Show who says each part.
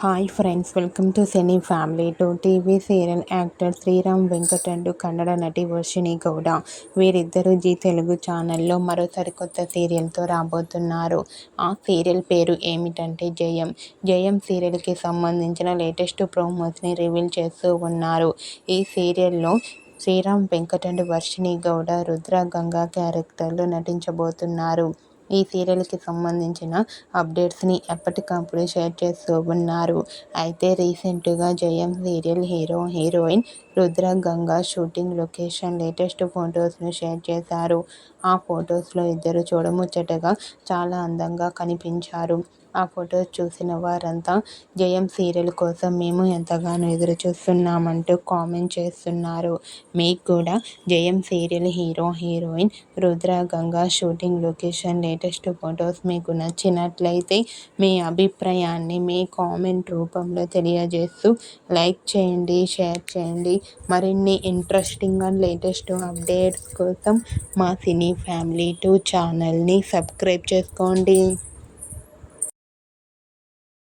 Speaker 1: Hi friends, welcome to cine family. TV serial actor Sriram Venkat and Kannada నటి వర్షిణి గౌడ వీరిద్దరూ G Telugu ఛానల్లో మరో సరికొత్త సీరియల్తో రాబోతున్నారు. ఆ సీరియల్ పేరు ఏమిటంటే జయం. జయం సీరియల్కి సంబంధించిన లేటెస్ట్ ప్రోమోస్ని రివీల్ చేస్తూ ఉన్నారు. ఈ సీరియల్లో శ్రీరామ్ వెంకట్ అండ్ వర్షిణి గౌడ రుద్ర గంగా క్యారెక్టర్లు నటించబోతున్నారు. ఈ సీరియల్కి సంబంధించిన అప్డేట్స్ని ఎప్పటికప్పుడు షేర్ చేస్తూ ఉన్నారు. అయితే రీసెంట్గా Jayam serial heroine Rudra Ganga shooting location latest ఫొటోస్ను షేర్ చేశారు. ఆ ఫొటోస్లో ఇద్దరు చూడముచ్చటగా చాలా అందంగా కనిపించారు. ఆ ఫొటోస్ చూసిన వారంతా జయం సీరియల్ కోసం మేము ఎంతగానో ఎదురు చూస్తున్నామంటూ కామెంట్ చేస్తున్నారు. మీకు కూడా జయం serial heroine Rudra Ganga shooting location latest photos మీకు నచ్చినట్లయితే మీ అభిప్రాయాన్ని మీ కామెంట్ రూపంలో తెలియజేస్తూ లైక్ చేయండి, షేర్ చేయండి. మరిన్ని ఇంట్రెస్టింగ్ అండ్ లేటెస్ట్ అప్డేట్స్ కోసం మా సినీ ఫ్యామిలీ 2 ఛానల్ని సబ్స్క్రైబ్ చేసుకోండి.